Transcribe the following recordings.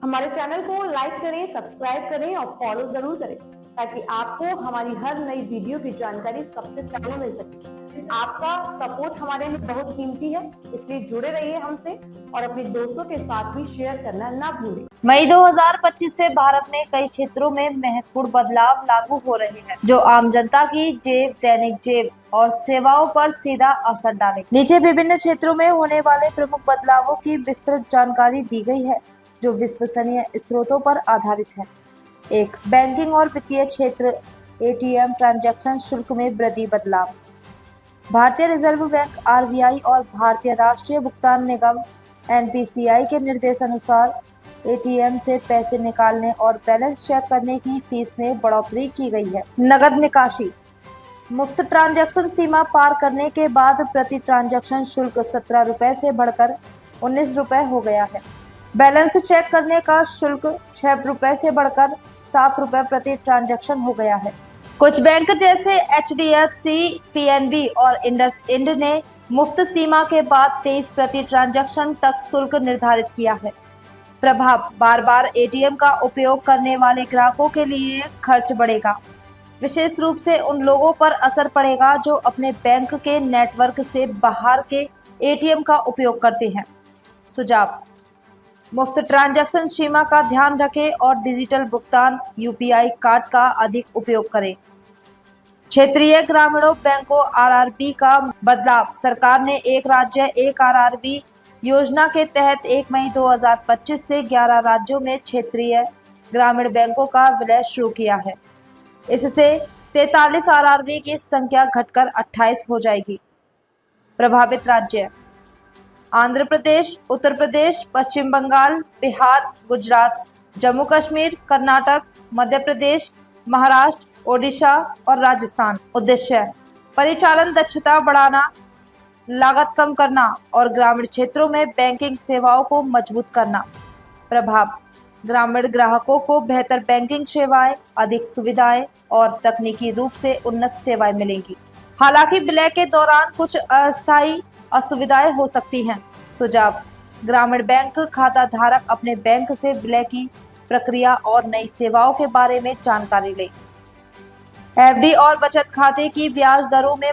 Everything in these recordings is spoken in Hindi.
हमारे चैनल को लाइक करें, सब्सक्राइब करें और फॉलो जरूर करें ताकि आपको हमारी हर नई वीडियो की जानकारी सबसे पहले मिल सके। आपका सपोर्ट हमारे लिए बहुत कीमती है, इसलिए जुड़े रहिए हमसे और अपने दोस्तों के साथ भी शेयर करना ना भूलें। मई 2025 से भारत में कई क्षेत्रों में महत्वपूर्ण बदलाव लागू हो रहे हैं, जो आम जनता की जेब, दैनिक जेब और सेवाओं पर सीधा असर डालेंगे। नीचे विभिन्न क्षेत्रों में होने वाले प्रमुख बदलावों की विस्तृत जानकारी दी गई है, जो विश्वसनीय स्रोतों पर आधारित है। 1. बैंकिंग और वित्तीय क्षेत्र। एटीएम ट्रांजैक्शन शुल्क में वृद्धि। बदलाव। भारतीय रिजर्व बैंक आरबीआई और भारतीय राष्ट्रीय भुगतान निगम एनपीसीआई के निर्देशानुसार एटीएम से पैसे निकालने और बैलेंस चेक करने की फीस में बढ़ोतरी की गई है। नकद निकासी। मुफ्त ट्रांजैक्शन सीमा पार करने के बाद प्रति ट्रांजैक्शन शुल्क 17 रुपए से बढ़कर 19 रुपए हो गया है। बैलेंस चेक करने का शुल्क 6 रुपए से बढ़कर 7 रुपए प्रति ट्रांजैक्शन हो गया है। कुछ बैंक जैसे एचडीएफसी, पीएनबी और इंडसइंड ने मुफ्त सीमा के बाद 23 प्रति ट्रांजैक्शन तक शुल्क निर्धारित किया है। प्रभाव। बार बार एटीएम का उपयोग करने वाले ग्राहकों के लिए खर्च बढ़ेगा। विशेष रूप से उन लोगों पर असर पड़ेगा जो अपने बैंक के नेटवर्क से बाहर के एटीएम का उपयोग करते हैं। सुझाव। मुफ्त ट्रांजैक्शन सीमा का ध्यान रखें और डिजिटल भुगतान यूपीआई कार्ड का अधिक उपयोग करें। क्षेत्रीय ग्रामीणों बैंकों आरआरबी का बदलाव। सरकार ने एक राज्य एक आरआरबी योजना के तहत 1 मई 2025 से 11 राज्यों में क्षेत्रीय ग्रामीण बैंकों का विलय शुरू किया है। इससे 43 आरआरबी की संख्या घटकर 28 हो जाएगी। प्रभावित राज्य। आंध्र प्रदेश, उत्तर प्रदेश, पश्चिम बंगाल, बिहार, गुजरात, जम्मू कश्मीर, कर्नाटक, मध्य प्रदेश, महाराष्ट्र, ओडिशा और राजस्थान। उद्देश्य। परिचालन दक्षता बढ़ाना, लागत कम करना और ग्रामीण क्षेत्रों में बैंकिंग सेवाओं को मजबूत करना। प्रभाव। ग्रामीण ग्राहकों को बेहतर बैंकिंग सेवाएं, अधिक सुविधाएं और तकनीकी रूप से उन्नत सेवाएं मिलेंगी। हालांकि विलय के दौरान कुछ अस्थायी असुविधाएं हो सकती हैं। सुझाव। ग्रामीण बैंक खाता धारक अपने बैंक से विलय की प्रक्रिया और नई सेवाओं के बारे में जानकारी लें। एफडी और बचत खाते की ब्याज दरों में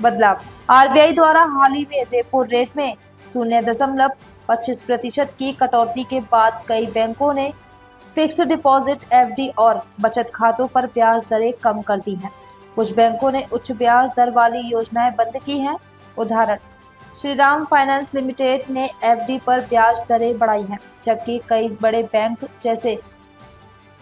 बदलाव। आरबीआई द्वारा हाल ही में रेपो रेट में 0.25% की कटौती के बाद कई बैंकों ने फिक्स्ड डिपॉजिट, एफडी और बचत खातों पर ब्याज दरें कम कर दी हैं। कुछ बैंकों ने उच्च ब्याज दर वाली योजनाएं बंद की हैं। उदाहरण। श्रीराम फाइनेंस लिमिटेड ने एफडी पर ब्याज दरें बढ़ाई हैं, जबकि कई बड़े बैंक जैसे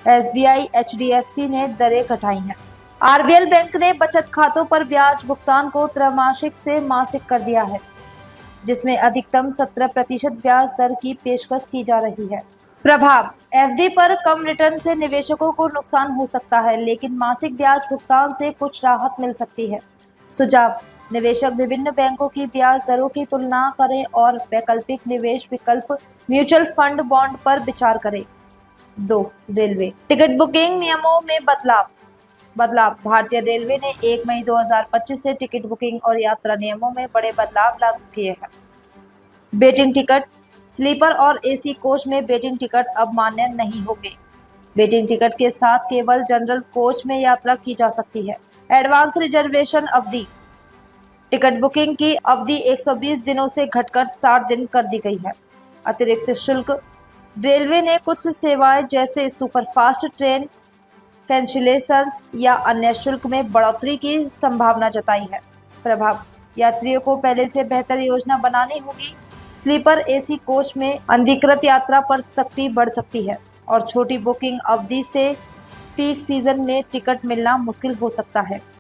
एसबीआई, एचडीएफसी ने दरें घटाई हैं। आरबीएल बैंक ने बचत खातों पर ब्याज भुगतान को त्रैमासिक से मासिक कर दिया है, जिसमें अधिकतम 17% ब्याज दर की पेशकश की जा रही है। प्रभाव। एफडी पर कम रिटर्न से निवेशकों को नुकसान हो सकता है, लेकिन मासिक ब्याज भुगतान से कुछ राहत मिल सकती है। सुझाव। निवेशक विभिन्न बैंकों की ब्याज दरों की तुलना करें और वैकल्पिक निवेश विकल्प म्यूचुअल फंड, बॉन्ड पर विचार करें। 2. रेलवे टिकट बुकिंग नियमों में बदलाव। भारतीय रेलवे ने 1 मई 2025 से टिकट बुकिंग और यात्रा नियमों में बड़े बदलाव लागू किए हैं। Waiting ticket. स्लीपर और एसी कोच में वेटिंग टिकट अब मान्य नहीं होंगे। वेटिंग टिकट के साथ केवल जनरल कोच में यात्रा की जा सकती है। एडवांस रिजर्वेशन अवधि। टिकट बुकिंग की अवधि 120 दिनों से घटकर 60 दिन कर दी गई है। अतिरिक्त शुल्क। रेलवे ने कुछ सेवाएं जैसे सुपरफास्ट ट्रेन कैंसिलेशंस या अन्य शुल्क में बढ़ोतरी की संभावना जताई है। प्रभाव। यात्रियों को पहले से बेहतर योजना बनानी होगी। स्लीपर एसी कोच में अनधिकृत यात्रा पर सख्ती बढ़ सकती है और छोटी बुकिंग अवधि से पीक सीजन में टिकट मिलना मुश्किल हो सकता है।